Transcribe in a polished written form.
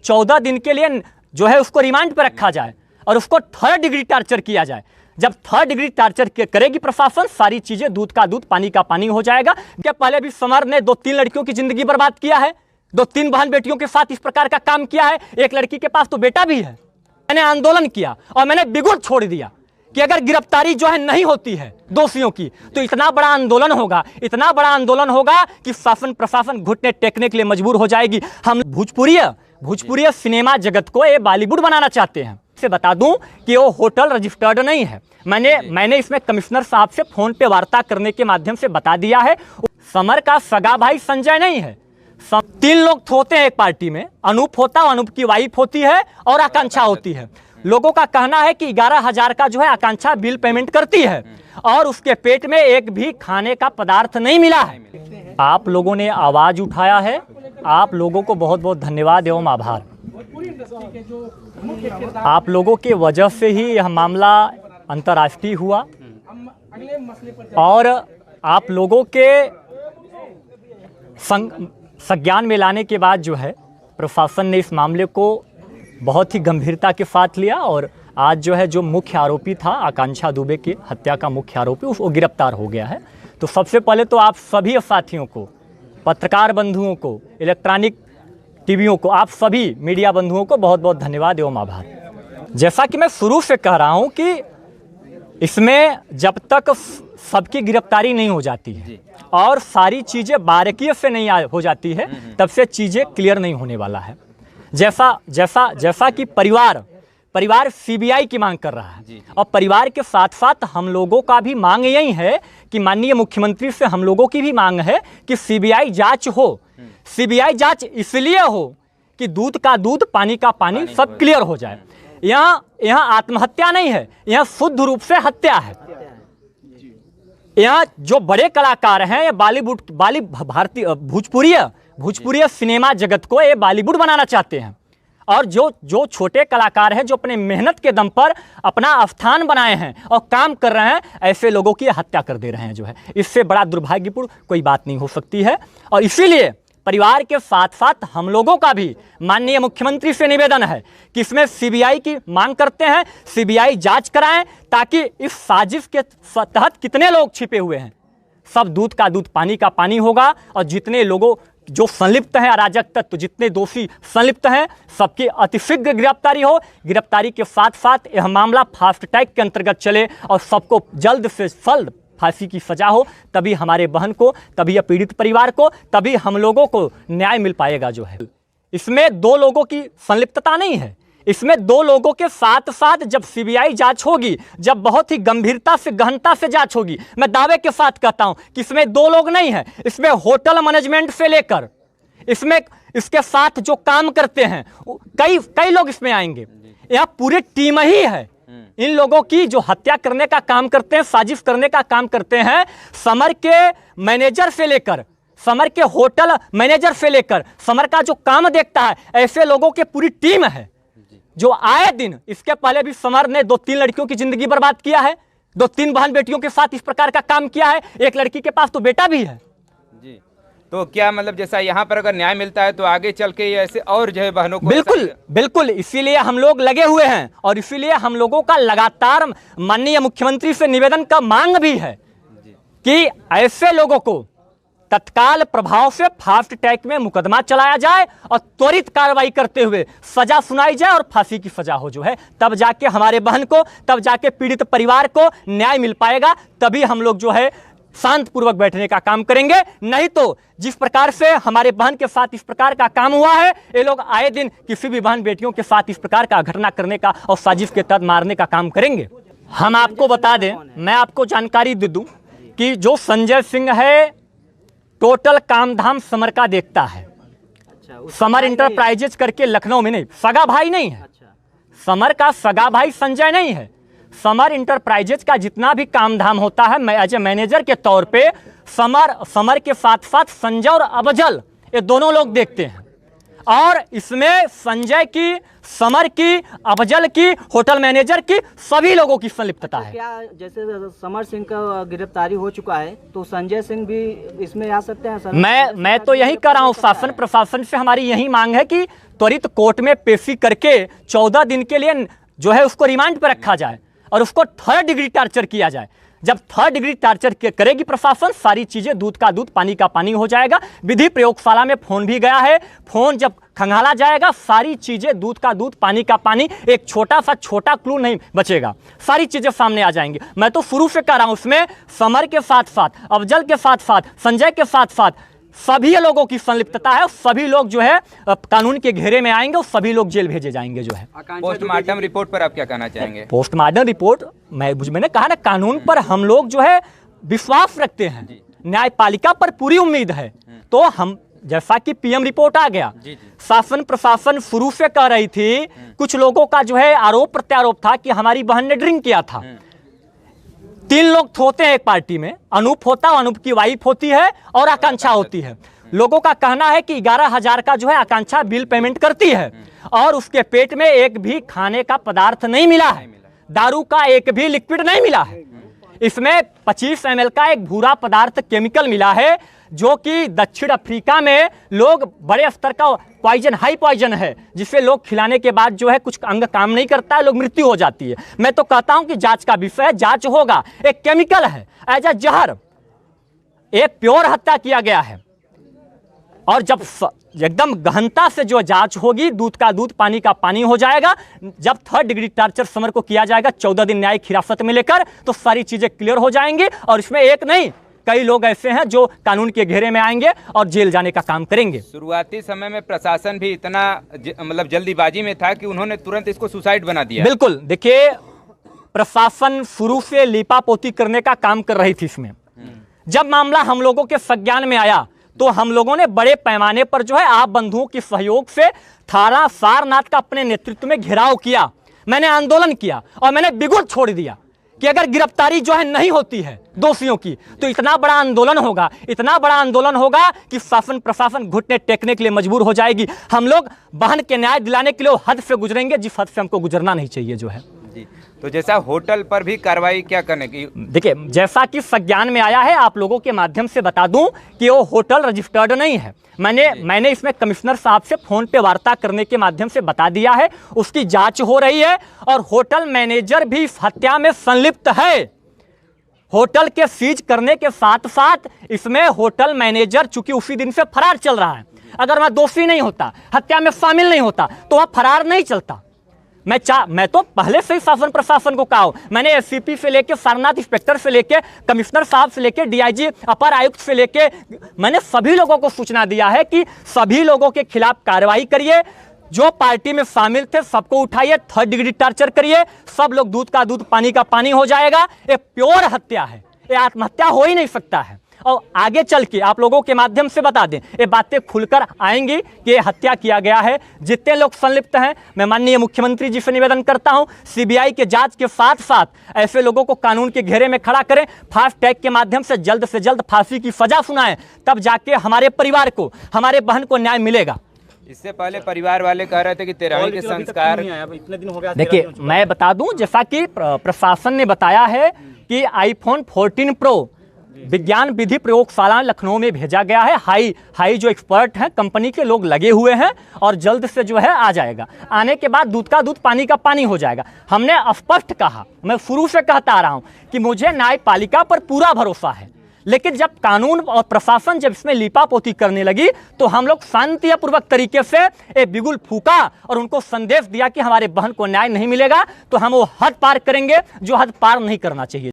14 दिन के लिए जो है उसको रिमांड पर रखा जाए और उसको 3rd डिग्री टार्चर किया जाए। जब 3rd डिग्री टार्चर करेगी प्रशासन, सारी चीजें दूध का दूध पानी का पानी हो जाएगा। क्या पहले भी समर ने 2-3 लड़कियों की जिंदगी बर्बाद किया है, 2-3 बहन बेटियों के साथ इस प्रकार का काम किया है। एक लड़की के पास तो बेटा भी है। मैंने आंदोलन किया और मैंने बिगुल छोड़ दिया कि अगर गिरफ्तारी जो है नहीं होती है दोषियों की तो इतना बड़ा आंदोलन होगा, इतना बड़ा आंदोलन होगा कि शासन प्रशासन घुटने टेकने के लिए मजबूर हो जाएगी। हम भोजपुरी सिनेमा जगत को ये बॉलीवुड बनाना चाहते हैं। से बता दूं कि वो होटल रजिस्टर्ड नहीं है। मैंने इसमें कमिश्नर साहब से फोन पे वार्ता करने के माध्यम से बता दिया है। समर का सगा भाई संजय नहीं है। 3 लोग होते हैं एक पार्टी में, अनूप होता है, अनूप की वाइफ होती है और आकांक्षा होती है। लोगों का कहना है कि 11,000 का जो है आकांक्षा बिल पेमेंट करती है और उसके पेट में एक भी खाने का पदार्थ नहीं मिला है। आप लोगों ने आवाज उठाया है, आप लोगों को बहुत बहुत धन्यवाद एवं आभार। आप लोगों के वजह से ही यह मामला अंतर्राष्ट्रीय हुआ और आप लोगों के संज्ञान में लाने के बाद जो है प्रशासन ने इस मामले को बहुत ही गंभीरता के साथ लिया और आज जो है जो मुख्य आरोपी था आकांक्षा दुबे की हत्या का मुख्य आरोपी वो गिरफ्तार हो गया है। तो सबसे पहले तो आप सभी साथियों को, पत्रकार बंधुओं को, इलेक्ट्रॉनिक टीवियों को, आप सभी मीडिया बंधुओं को बहुत बहुत धन्यवाद एवं आभार। जैसा कि मैं शुरू से कह रहा हूं कि इसमें जब तक सबकी गिरफ्तारी नहीं हो जाती है और सारी चीज़ें बारीकी से नहीं हो जाती है तब से चीज़ें क्लियर नहीं होने वाला है। जैसा कि परिवार सीबीआई की मांग कर रहा है और परिवार के साथ साथ हम लोगों का भी मांग यही है कि माननीय मुख्यमंत्री से हम लोगों की भी मांग है कि सीबीआई जांच हो। सीबीआई जांच इसलिए हो कि दूध का दूध पानी का पानी सब क्लियर हो जाए। यहाँ आत्महत्या नहीं है, यहाँ शुद्ध रूप से हत्या है। यहाँ जो बड़े कलाकार हैं ये भारतीय भोजपुरी सिनेमा जगत को ये बॉलीवुड बनाना चाहते हैं और जो छोटे कलाकार हैं जो अपने मेहनत के दम पर अपना स्थान बनाए हैं और काम कर रहे हैं, ऐसे लोगों की हत्या कर दे रहे हैं। जो है इससे बड़ा दुर्भाग्यपूर्ण कोई बात नहीं हो सकती है और इसीलिए परिवार के साथ साथ हम लोगों का भी माननीय मुख्यमंत्री से निवेदन है कि इसमें सीबीआई की मांग करते हैं, सीबीआई जांच कराएं ताकि इस साजिश के तहत कितने लोग छिपे हुए हैं सब दूध का दूध पानी का पानी होगा और जितने लोगों जो संलिप्त हैं, अराजक तत्व जितने दोषी संलिप्त हैं सबकी अतिशीघ्र गिरफ्तारी हो। गिरफ्तारी के साथ साथ यह मामला फास्ट ट्रैक के अंतर्गत चले और सबको जल्द से जल्द फांसी की सजा हो, तभी हमारे बहन को, तभी पीड़ित परिवार को, तभी हम लोगों को न्याय मिल पाएगा। जो है इसमें 2 लोगों की संलिप्तता नहीं है, इसमें 2 लोगों के साथ साथ जब सीबीआई जांच होगी, जब बहुत ही गंभीरता से गहनता से जांच होगी, मैं दावे के साथ कहता हूं कि इसमें 2 लोग नहीं हैं, इसमें होटल मैनेजमेंट से लेकर इसमें इसके साथ जो काम करते हैं कई लोग इसमें आएंगे। यह पूरी टीम ही है इन लोगों की जो हत्या करने का काम करते हैं, साजिश करने का काम करते हैं। समर के मैनेजर से लेकर, समर के होटल मैनेजर से लेकर, समर का जो काम देखता है, ऐसे लोगों की पूरी टीम है जो आए दिन, इसके पहले भी समर ने 2-3 लड़कियों की जिंदगी बर्बाद किया है, 2-3 बहन बेटियों के साथ इस प्रकार का काम किया है। एक लड़की के पास तो बेटा भी है जी। तो क्या मतलब जैसा यहाँ पर अगर न्याय मिलता है तो आगे चल के ऐसे और जो है बहनों को बिल्कुल इसीलिए हम लोग लगे हुए हैं और इसीलिए हम लोगों का लगातार माननीय मुख्यमंत्री से निवेदन का मांग भी है कि ऐसे लोगों को तत्काल प्रभाव से फास्ट ट्रैक में मुकदमा चलाया जाए और त्वरित कार्रवाई करते हुए सजा सुनाई जाए और फांसी की सजा हो। जो है तब जाके हमारे बहन को, तब जाके पीड़ित परिवार को न्याय मिल पाएगा, तभी हम लोग जो है शांतपूर्वक बैठने का काम करेंगे। नहीं तो जिस प्रकार से हमारे बहन के साथ इस प्रकार का काम हुआ है, ये लोग आए दिन किसी भी बहन बेटियों के साथ इस प्रकार का घटना करने का और साजिश के तहत मारने का काम करेंगे। हम आपको बता दें, मैं आपको जानकारी दे दूं कि जो संजय सिंह है टोटल काम धाम समर का देखता है। समर इंटरप्राइजेज करके लखनऊ में, नहीं सगा भाई नहीं है, समर का सगा भाई संजय नहीं है। समर इंटरप्राइजेज का जितना भी काम धाम होता है, मैं एज ए मैनेजर के तौर पे समर के साथ साथ संजय और अफजल ये दोनों लोग देखते हैं और इसमें संजय की, समर की, अफजल की, होटल मैनेजर की, सभी लोगों की संलिप्तता है। क्या जैसे समर सिंह का गिरफ्तारी हो चुका है तो संजय सिंह भी इसमें आ सकते हैं सर? मैं तो यही कर रहा हूँ, शासन प्रशासन से हमारी यही मांग है कि त्वरित कोर्ट में पेशी करके 14 दिन के लिए जो है उसको रिमांड पर रखा जाए और उसको 3rd डिग्री टार्चर किया जाए। जब 3rd डिग्री टार्चर करेगी प्रशासन, सारी चीजें दूध का दूध पानी का पानी हो जाएगा। विधि प्रयोगशाला में फोन भी गया है, फोन जब खंगाला जाएगा सारी चीजें दूध का दूध पानी का पानी, एक छोटा क्लू नहीं बचेगा, सारी चीजें सामने आ जाएंगी। मैं तो शुरू से कह रहा हूं, उसमें समर के साथ साथ, अफजल के साथ साथ, संजय के साथ साथ सभी लोगों की संलिप्तता है। सभी लोग जो है कानून के घेरे में आएंगे और सभी लोग जेल भेजे जाएंगे। जो है पोस्टमार्टम रिपोर्ट पर आप क्या कहना चाहेंगे? पोस्टमार्टम रिपोर्ट, मैंने कहा ना, कानून पर हम लोग जो है विश्वास रखते हैं, न्यायपालिका पर पूरी उम्मीद है। तो हम, जैसा कि पीएम रिपोर्ट आ गया, शासन प्रशासन शुरू से कह रही थी, कुछ लोगों का जो है आरोप प्रत्यारोप था कि हमारी बहन ने ड्रिंक किया था। 3 लोग होते हैं एक पार्टी में, अनूप होता है, अनूप की वाइफ होती है और आकांक्षा होती है। लोगों का कहना है कि 11,000 का जो है आकांक्षा बिल पेमेंट करती है और उसके पेट में एक भी खाने का पदार्थ नहीं मिला है, दारू का एक भी लिक्विड नहीं मिला है। इसमें 25 ml का एक भूरा पदार्थ केमिकल मिला है, जो कि दक्षिण अफ्रीका में लोग बड़े स्तर का पॉइजन, हाई पॉइजन है, जिसे लोग खिलाने के बाद जो है कुछ अंग काम नहीं करता है, लोग मृत्यु हो जाती है। मैं तो कहता हूं कि जांच का विषय है, जांच होगा। एक केमिकल है, एज अ जहर, एक प्योर हत्या किया गया है। और जब एकदम गहनता से जो जांच होगी, दूध का दूध पानी का पानी हो जाएगा। जब 3rd डिग्री टार्चर समर को किया जाएगा 14 दिन न्यायिक हिरासत में लेकर, तो सारी चीजें क्लियर हो जाएंगी और इसमें एक नहीं कई लोग ऐसे हैं जो कानून के घेरे में आएंगे और जेल जाने का काम करेंगे। शुरुआती समय में प्रशासन भी इतना मतलब जल्दीबाजी में था कि उन्होंने तुरंत इसको सुसाइड बना दिया। बिल्कुल, देखिए प्रशासन शुरू से लीपापोती करने का काम कर रही थी इसमें। जब मामला हम लोगों के संज्ञान में आया तो हम लोगों ने बड़े पैमाने पर जो है आप बंधुओं के सहयोग से थाना सारनाथ का अपने नेतृत्व में घेराव किया। मैंने आंदोलन किया और मैंने बिगुल छोड़ दिया कि अगर गिरफ्तारी जो है नहीं होती है दोषियों की, तो इतना बड़ा आंदोलन होगा, इतना बड़ा आंदोलन होगा कि शासन प्रशासन घुटने टेकने के लिए मजबूर हो जाएगी। हम लोग बहन के न्याय दिलाने के लिए हद से गुजरेंगे जिस हद से हमको गुजरना नहीं चाहिए। जो है जी, तो जैसा होटल पर भी कार्रवाई क्या करने की? देखिए, जैसा कि संज्ञान में आया है, आप लोगों के माध्यम से बता दूं कि वो होटल रजिस्टर्ड नहीं है। मैंने इसमें कमिश्नर साहब से फोन पे वार्ता करने के माध्यम से बता दिया है, उसकी जांच हो रही है और होटल मैनेजर भी इस हत्या में संलिप्त है। होटल के सीज करने के साथ साथ इसमें होटल मैनेजर चूंकि उसी दिन से फरार चल रहा है, अगर वह दोषी नहीं होता, हत्या में शामिल नहीं होता, तो वह फरार नहीं चलता। मैं तो पहले से ही शासन प्रशासन को कहा हूं, मैंने एससीपी से लेके सारनाथ इंस्पेक्टर से लेके कमिश्नर साहब से लेके डीआईजी अपर आयुक्त से लेके मैंने सभी लोगों को सूचना दिया है कि सभी लोगों के खिलाफ कार्रवाई करिए। जो पार्टी में शामिल थे सबको उठाइए, 3rd डिग्री टार्चर करिए, सब लोग दूध का दूध पानी का पानी हो जाएगा। ये प्योर हत्या है, ये आत्महत्या हो ही नहीं सकता है। और आगे चल के आप लोगों के माध्यम से बता दें, ये बातें खुलकर आएंगी कि ये हत्या किया गया है। जितने लोग संलिप्त हैं, मैं माननीय मुख्यमंत्री जी से निवेदन करता हूं, सीबीआई के जांच के साथ साथ ऐसे लोगों को कानून के घेरे में खड़ा करें, फास्ट ट्रैक के माध्यम से जल्द फांसी की सजा सुनाएं, तब जाके हमारे परिवार को, हमारे बहन को न्याय मिलेगा। इससे पहले परिवार वाले कह रहे थे कि 13वीं के संस्कार, इतने दिन हो गया। देखिए, मैं बता दूं, जैसा कि प्रशासन ने बताया है कि आईफोन 14 प्रो विज्ञान विधि प्रयोगशाला लखनऊ में भेजा गया है। हाई जो एक्सपर्ट हैं कंपनी के लोग लगे हुए हैं और जल्द से जो है आ जाएगा। आने के बाद दूध का दूध पानी का पानी हो जाएगा। हमने स्पष्ट कहा, मैं शुरू से कहता आ रहा हूं कि मुझे न्यायपालिका पर पूरा भरोसा है, लेकिन जब कानून और प्रशासन जब इसमें लीपापोती करने लगी तो हम लोग शांतिपूर्वक तरीके से एक बिगुल फूका और उनको संदेश दिया कि हमारे बहन को न्याय नहीं मिलेगा तो हम वो हद पार करेंगे जो हद पार नहीं करना चाहिए।